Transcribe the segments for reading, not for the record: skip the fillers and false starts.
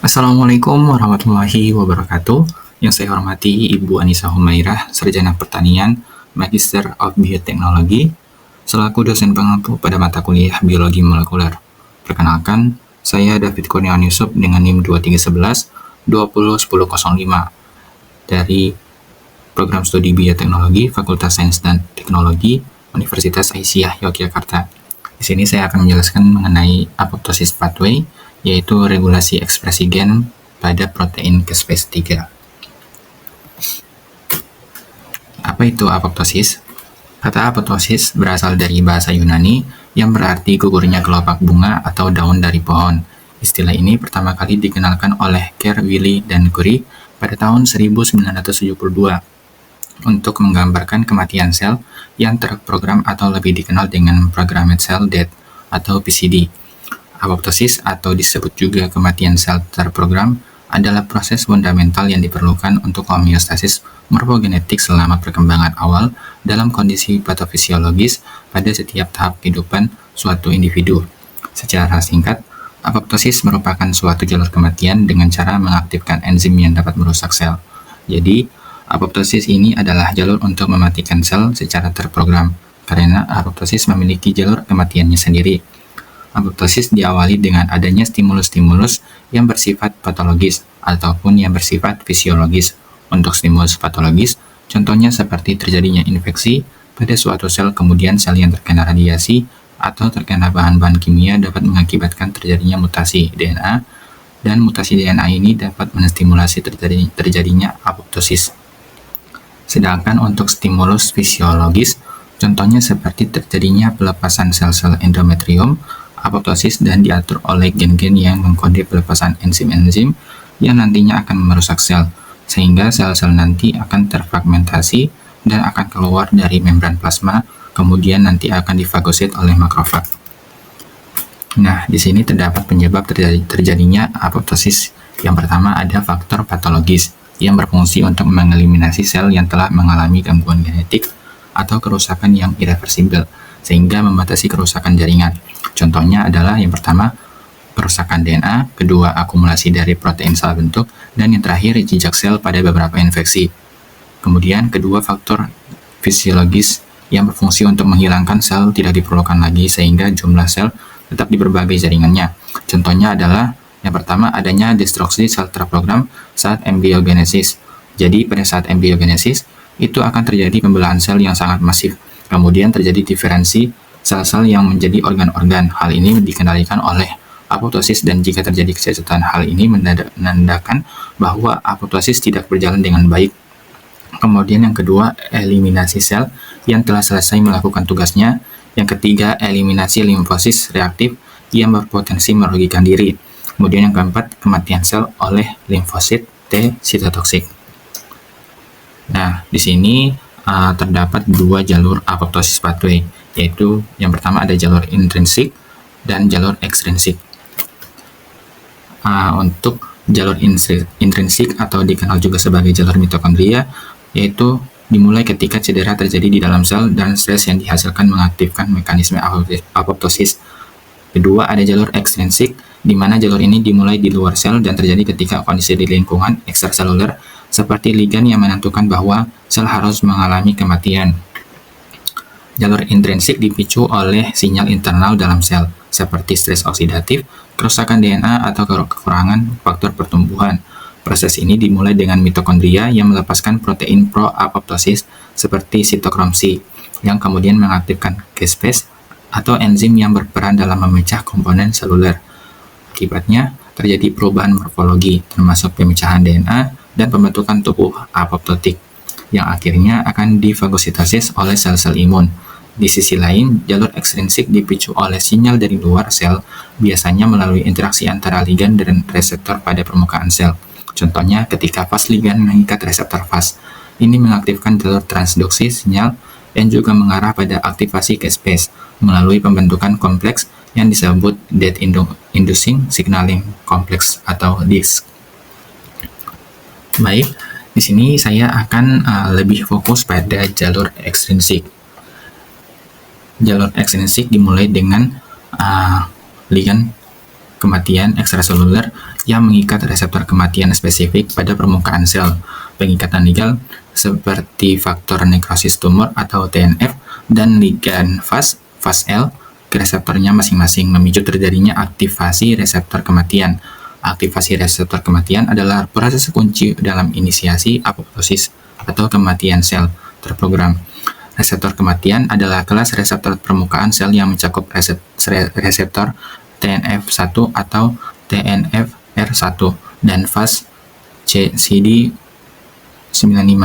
Assalamualaikum warahmatullahi wabarakatuh. Yang saya hormati Ibu Anissa Humairah, Sarjana Pertanian, Magister of Bioteknologi, selaku dosen pengampu pada mata kuliah Biologi Molekuler. Perkenalkan, saya David Kurniawan Yusuf dengan NIM 2311 201005 dari Program Studi Bioteknologi Fakultas Sains dan Teknologi Universitas Aisyah Yogyakarta. Di sini saya akan menjelaskan mengenai apoptosis pathway, yaitu regulasi ekspresi gen pada protein caspase 3. Apa itu apoptosis? Kata apoptosis berasal dari bahasa Yunani yang berarti gugurnya kelopak bunga atau daun dari pohon. Istilah ini pertama kali dikenalkan oleh Kerr, Wiley, dan Curie pada tahun 1972 untuk menggambarkan kematian sel yang terprogram atau lebih dikenal dengan Programmed Cell Death atau PCD. Apoptosis atau disebut juga kematian sel terprogram adalah proses fundamental yang diperlukan untuk homeostasis morfogenetik selama perkembangan awal dalam kondisi patofisiologis pada setiap tahap kehidupan suatu individu. Secara singkat, apoptosis merupakan suatu jalur kematian dengan cara mengaktifkan enzim yang dapat merusak sel. Jadi, apoptosis ini adalah jalur untuk mematikan sel secara terprogram, karena apoptosis memiliki jalur kematiannya sendiri. Apoptosis diawali dengan adanya stimulus-stimulus yang bersifat patologis ataupun yang bersifat fisiologis. Untuk stimulus patologis, contohnya seperti terjadinya infeksi pada suatu sel, kemudian sel yang terkena radiasi atau terkena bahan-bahan kimia dapat mengakibatkan terjadinya mutasi DNA, dan mutasi DNA ini dapat menstimulasi terjadinya apoptosis. Sedangkan untuk stimulus fisiologis, contohnya seperti terjadinya pelepasan sel-sel endometrium, apoptosis dan diatur oleh gen-gen yang mengkode pelepasan enzim-enzim yang nantinya akan merusak sel, sehingga sel-sel nanti akan terfragmentasi dan akan keluar dari membran plasma, kemudian nanti akan difagosit oleh makrofag. Nah, di sini terdapat penyebab terjadinya apoptosis. Yang pertama ada faktor patologis yang berfungsi untuk mengeliminasi sel yang telah mengalami gangguan genetik atau kerusakan yang irreversibel, sehingga membatasi kerusakan jaringan. Contohnya adalah yang pertama, kerusakan DNA, kedua, akumulasi dari protein salah bentuk, dan yang terakhir, jejak sel pada beberapa infeksi. Kemudian, kedua, faktor fisiologis yang berfungsi untuk menghilangkan sel tidak diperlukan lagi sehingga jumlah sel tetap di berbagai jaringannya. Contohnya adalah yang pertama, adanya destruksi sel terprogram saat embryogenesis. Jadi, pada saat embryogenesis, itu akan terjadi pembelahan sel yang sangat masif. Kemudian terjadi diferensi sel-sel yang menjadi organ-organ. Hal ini dikendalikan oleh apoptosis, dan jika terjadi kecacatan, hal ini menandakan bahwa apoptosis tidak berjalan dengan baik. Kemudian yang kedua, eliminasi sel yang telah selesai melakukan tugasnya. Yang ketiga, eliminasi limfosit reaktif yang berpotensi merugikan diri. Kemudian yang keempat, kematian sel oleh limfosit T sitotoksik. Nah, di sini terdapat dua jalur apoptosis pathway, yaitu yang pertama ada jalur intrinsik dan jalur ekstrinsik. Untuk jalur intrinsik atau dikenal juga sebagai jalur mitokondria, yaitu dimulai ketika cedera terjadi di dalam sel dan stres yang dihasilkan mengaktifkan mekanisme apoptosis. Kedua, ada jalur ekstrinsik, di mana jalur ini dimulai di luar sel dan terjadi ketika kondisi di lingkungan ekstraseluler seperti ligan yang menentukan bahwa sel harus mengalami kematian. Jalur intrinsik dipicu oleh sinyal internal dalam sel, seperti stres oksidatif, kerusakan DNA, atau kekurangan faktor pertumbuhan. Proses ini dimulai dengan mitokondria yang melepaskan protein pro-apoptosis seperti sitokrom C, yang kemudian mengaktifkan caspase atau enzim yang berperan dalam memecah komponen seluler. Akibatnya, terjadi perubahan morfologi, termasuk pemecahan DNA dan pembentukan tubuh apoptotik, yang akhirnya akan difagositosis oleh sel-sel imun. Di sisi lain, jalur ekstrinsik dipicu oleh sinyal dari luar sel, biasanya melalui interaksi antara ligan dan reseptor pada permukaan sel. Contohnya ketika fas ligan mengikat reseptor fas. Ini mengaktifkan jalur transduksi sinyal yang juga mengarah pada aktivasi caspase melalui pembentukan kompleks yang disebut Death Inducing Signaling Complex atau DISC. Baik, di sini saya akan lebih fokus pada jalur ekstrinsik. Jalur ekstrinsik dimulai dengan ligan kematian ekstraseluler yang mengikat reseptor kematian spesifik pada permukaan sel. Pengikatan ligand seperti faktor nekrosis tumor atau TNF dan ligand FAS L ke reseptornya masing-masing memicu terjadinya aktivasi reseptor kematian. Aktivasi reseptor kematian adalah proses kunci dalam inisiasi apoptosis atau kematian sel terprogram. Reseptor kematian adalah kelas reseptor permukaan sel yang mencakup reseptor TNF1 atau TNFR1 dan FAS CD95.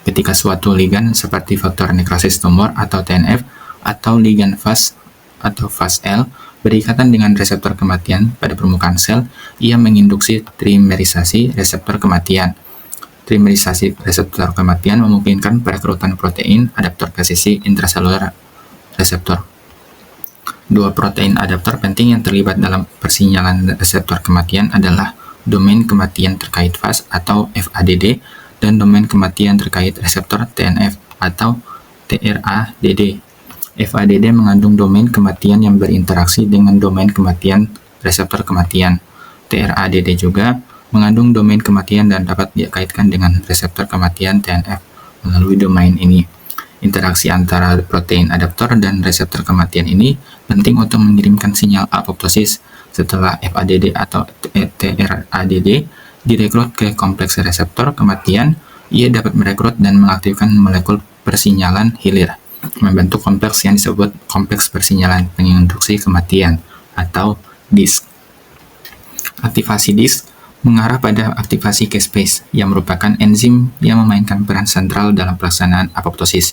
Ketika suatu ligand seperti faktor nekrosis tumor atau TNF atau ligand FAS atau FAS L berikatan dengan reseptor kematian pada permukaan sel, ia menginduksi trimerisasi reseptor kematian. Trimerisasi reseptor kematian memungkinkan perekrutan protein adaptor ke sisi intraseluler reseptor. Dua protein adaptor penting yang terlibat dalam persinyalan reseptor kematian adalah domain kematian terkait FAS atau FADD dan domain kematian terkait reseptor TNF atau TRADD. FADD mengandung domain kematian yang berinteraksi dengan domain kematian reseptor kematian. TRADD juga mengandung domain kematian dan dapat dikaitkan dengan reseptor kematian TNF melalui domain ini. Interaksi antara protein adaptor dan reseptor kematian ini penting untuk mengirimkan sinyal apoptosis. Setelah FADD atau TRADD direkrut ke kompleks reseptor kematian, ia dapat merekrut dan mengaktifkan molekul persinyalan hilir, membentuk kompleks yang disebut kompleks persinyalan penginduksi kematian atau DISC. Aktivasi DISC mengarah pada aktivasi caspase yang merupakan enzim yang memainkan peran sentral dalam pelaksanaan apoptosis.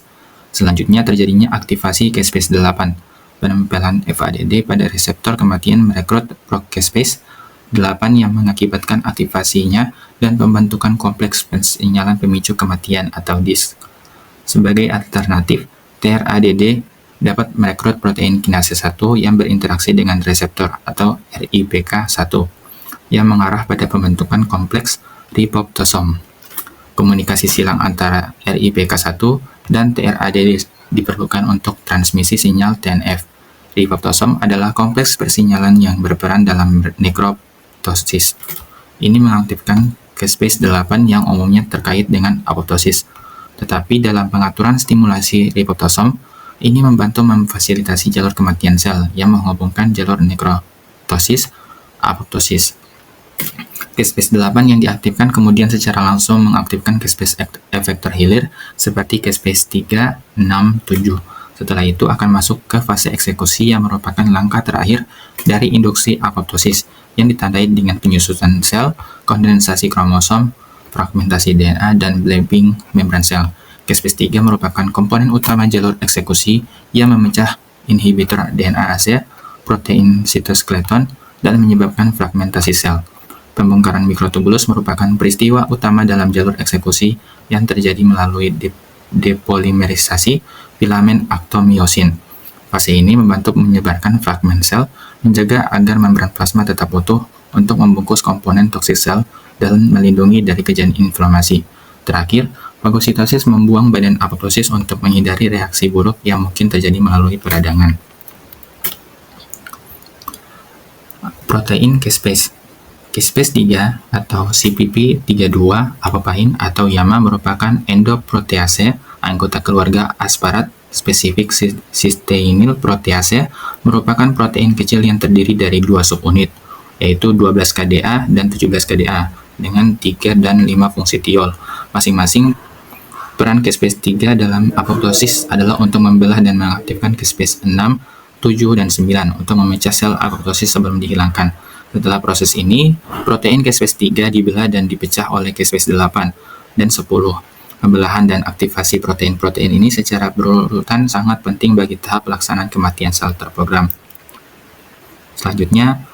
Selanjutnya terjadinya aktivasi caspase 8. Penempelan FADD pada reseptor kematian merekrut procaspase 8 yang mengakibatkan aktivasinya dan pembentukan kompleks persinyalan pemicu kematian atau DISC. Sebagai alternatif, TRADD dapat merekrut protein kinase 1 yang berinteraksi dengan reseptor atau RIPK1 yang mengarah pada pembentukan kompleks riboptosom. Komunikasi silang antara RIPK1 dan TRADD diperlukan untuk transmisi sinyal TNF. Riboptosom adalah kompleks persinyalan yang berperan dalam nekroptosis. Ini mengaktifkan caspase 8 yang umumnya terkait dengan apoptosis. Tetapi dalam pengaturan stimulasi riboptosom, ini membantu memfasilitasi jalur kematian sel yang menghubungkan jalur nekroptosis apoptosis. Caspase 8 yang diaktifkan kemudian secara langsung mengaktifkan caspase efektor hilir seperti caspase 3, 6, 7. Setelah itu akan masuk ke fase eksekusi yang merupakan langkah terakhir dari induksi apoptosis yang ditandai dengan penyusutan sel, kondensasi kromosom, fragmentasi DNA, dan blebbing membran sel. Caspase 3 merupakan komponen utama jalur eksekusi yang memecah inhibitor DNase, protein sitoskeleton, dan menyebabkan fragmentasi sel. Pembongkaran mikrotubulus merupakan peristiwa utama dalam jalur eksekusi yang terjadi melalui depolimerisasi filamen aktomiosin. Fase ini membantu menyebarkan fragmen sel, menjaga agar membran plasma tetap utuh untuk membungkus komponen toksik sel dan melindungi dari kejadian inflamasi. Terakhir, fagositosis membuang badan apoptosis untuk menghindari reaksi buruk yang mungkin terjadi melalui peradangan. Protein caspase. Caspase 3 atau CPP32 apopahin atau YAMA merupakan endoprotease anggota keluarga asparat spesifik cysteinyl protease, merupakan protein kecil yang terdiri dari dua subunit, yaitu 12 KDA dan 17 KDA dengan 3 dan 5 fungsi tiol. Masing-masing peran caspase 3 dalam apoptosis adalah untuk membelah dan mengaktifkan caspase 6, 7, dan 9 untuk memecah sel apoptosis sebelum dihilangkan. Setelah proses ini, protein caspase 3 dibelah dan dipecah oleh caspase 8 dan 10. Pembelahan dan aktivasi protein-protein ini secara berurutan sangat penting bagi tahap pelaksanaan kematian sel terprogram. Selanjutnya,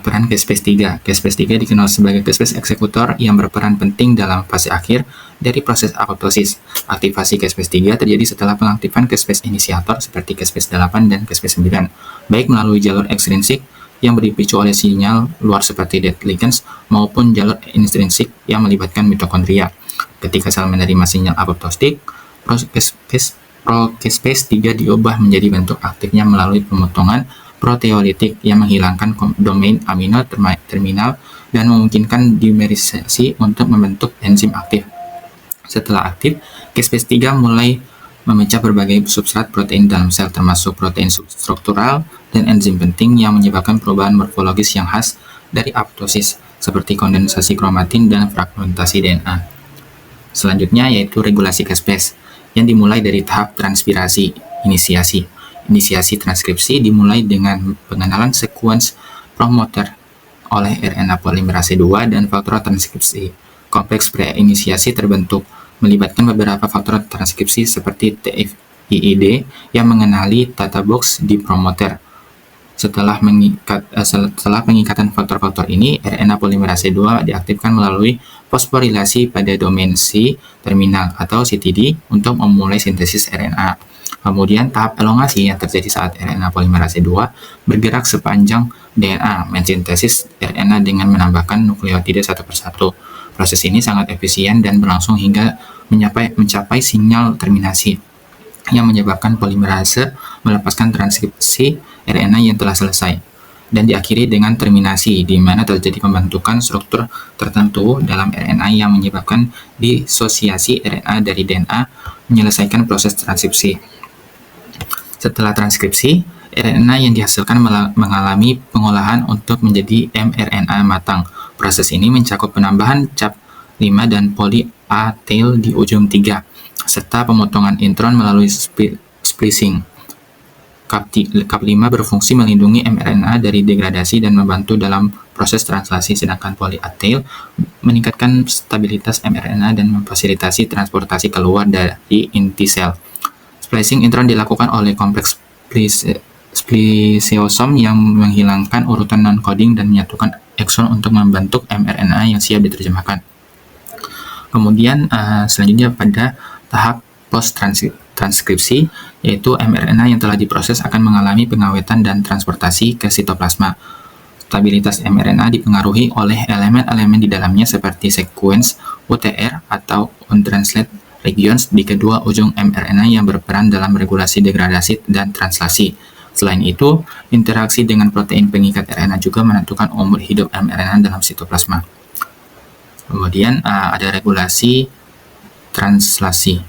peran caspase 3. Caspase 3 dikenal sebagai caspase eksekutor yang berperan penting dalam fase akhir dari proses apoptosis. Aktivasi caspase 3 terjadi setelah pengaktifan caspase inisiator seperti caspase 8 dan caspase 9, baik melalui jalur ekstrinsik yang dipicu oleh sinyal luar seperti dead ligands maupun jalur intrinsik yang melibatkan mitokondria. Ketika sel menerima sinyal apoptotik, procaspase 3 diubah menjadi bentuk aktifnya melalui pemotongan proteolitik yang menghilangkan domain amino terminal dan memungkinkan dimerisasi untuk membentuk enzim aktif. Setelah aktif, caspase 3 mulai memecah berbagai substrat protein dalam sel, termasuk protein struktural dan enzim penting yang menyebabkan perubahan morfologis yang khas dari apoptosis, seperti kondensasi kromatin dan fragmentasi DNA. Selanjutnya yaitu regulasi caspase, yang dimulai dari tahap transpirasi, inisiasi. Inisiasi transkripsi dimulai dengan pengenalan sekuens promoter oleh RNA polimerase 2 dan faktor transkripsi. Kompleks pre-inisiasi terbentuk, melibatkan beberapa faktor transkripsi seperti TFIID yang mengenali tata box di promoter. Setelah pengikatan faktor-faktor ini, RNA polimerase 2 diaktifkan melalui fosforilasi pada domain C terminal atau CTD untuk memulai sintesis RNA. Kemudian tahap elongasi yang terjadi saat RNA polimerase 2 bergerak sepanjang DNA, mensintesis RNA dengan menambahkan nukleotida satu persatu. Proses ini sangat efisien dan berlangsung hingga mencapai sinyal terminasi, yang menyebabkan polimerase melepaskan transkripsi RNA yang telah selesai, dan diakhiri dengan terminasi, di mana terjadi pembentukan struktur tertentu dalam RNA yang menyebabkan disosiasi RNA dari DNA, menyelesaikan proses transkripsi. Setelah transkripsi, RNA yang dihasilkan mengalami pengolahan untuk menjadi mRNA matang. Proses ini mencakup penambahan cap 5 dan poli A tail di ujung 3, serta pemotongan intron melalui splicing. Cap 5 berfungsi melindungi mRNA dari degradasi dan membantu dalam proses translasi, sedangkan poli A tail meningkatkan stabilitas mRNA dan memfasilitasi transportasi keluar dari inti sel. Splicing intron dilakukan oleh kompleks spliceosom yang menghilangkan urutan non-coding dan menyatukan ekson untuk membentuk mRNA yang siap diterjemahkan. Kemudian selanjutnya pada tahap post-transkripsi, yaitu mRNA yang telah diproses akan mengalami pengawetan dan transportasi ke sitoplasma. Stabilitas mRNA dipengaruhi oleh elemen-elemen di dalamnya seperti sekuens UTR atau untranslated regions di kedua ujung mRNA yang berperan dalam regulasi degradasi dan translasi. Selain itu, interaksi dengan protein pengikat RNA juga menentukan umur hidup mRNA dalam sitoplasma. Kemudian ada regulasi translasi.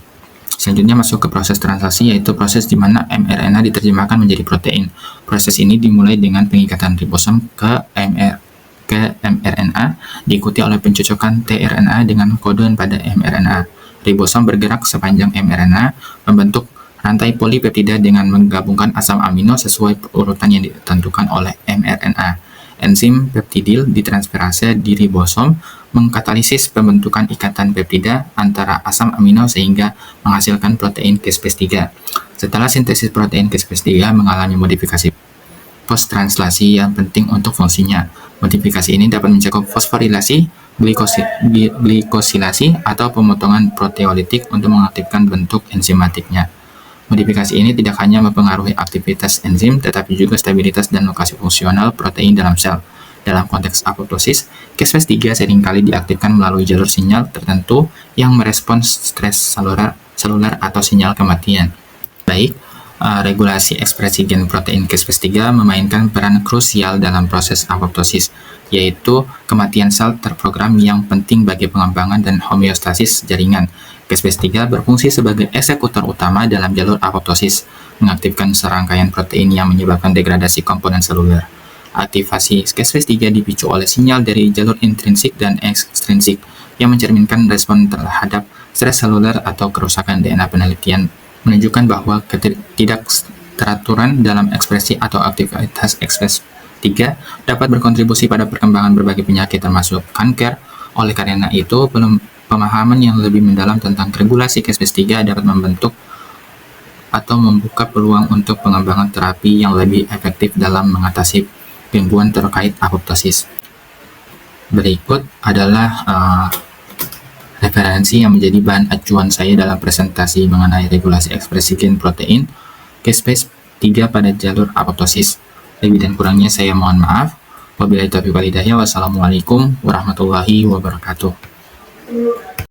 Selanjutnya masuk ke proses translasi, yaitu proses di mana mRNA diterjemahkan menjadi protein. Proses ini dimulai dengan pengikatan ribosom ke mRNA, diikuti oleh pencocokan tRNA dengan kodon pada mRNA. Ribosom bergerak sepanjang mRNA, membentuk rantai polipeptida dengan menggabungkan asam amino sesuai urutan yang ditentukan oleh mRNA. Enzim peptidil ditransferase di ribosom mengkatalisis pembentukan ikatan peptida antara asam amino sehingga menghasilkan protein caspase 3. Setelah sintesis protein caspase 3 mengalami modifikasi post-translasi yang penting untuk fungsinya. Modifikasi ini dapat mencakup fosforilasi, glikosilasi, atau pemotongan proteolitik untuk mengaktifkan bentuk enzimatiknya. Modifikasi ini tidak hanya mempengaruhi aktivitas enzim, tetapi juga stabilitas dan lokasi fungsional protein dalam sel. Dalam konteks apoptosis, caspase 3 seringkali diaktifkan melalui jalur sinyal tertentu yang merespons stres seluler atau sinyal kematian. Baik, regulasi ekspresi gen protein caspase 3 memainkan peran krusial dalam proses apoptosis, yaitu kematian sel terprogram yang penting bagi pengembangan dan homeostasis jaringan. Caspase 3 berfungsi sebagai eksekutor utama dalam jalur apoptosis, mengaktifkan serangkaian protein yang menyebabkan degradasi komponen seluler. Aktivasi caspase 3 dipicu oleh sinyal dari jalur intrinsik dan ekstrinsik yang mencerminkan respon terhadap stres seluler atau kerusakan DNA. Penelitian menunjukkan bahwa ketidakteraturan dalam ekspresi atau aktivitas caspase 3 dapat berkontribusi pada perkembangan berbagai penyakit termasuk kanker. Oleh karena itu, pemahaman yang lebih mendalam tentang regulasi caspase 3 dapat membentuk atau membuka peluang untuk pengembangan terapi yang lebih efektif dalam mengatasi gangguan terkait apoptosis. Berikut adalah referensi yang menjadi bahan acuan saya dalam presentasi mengenai regulasi ekspresi gen protein caspase 3 pada jalur apoptosis. Lebih dan kurangnya saya mohon maaf. Wabillahi taufiq wal hidayah. Wassalamualaikum warahmatullahi wabarakatuh.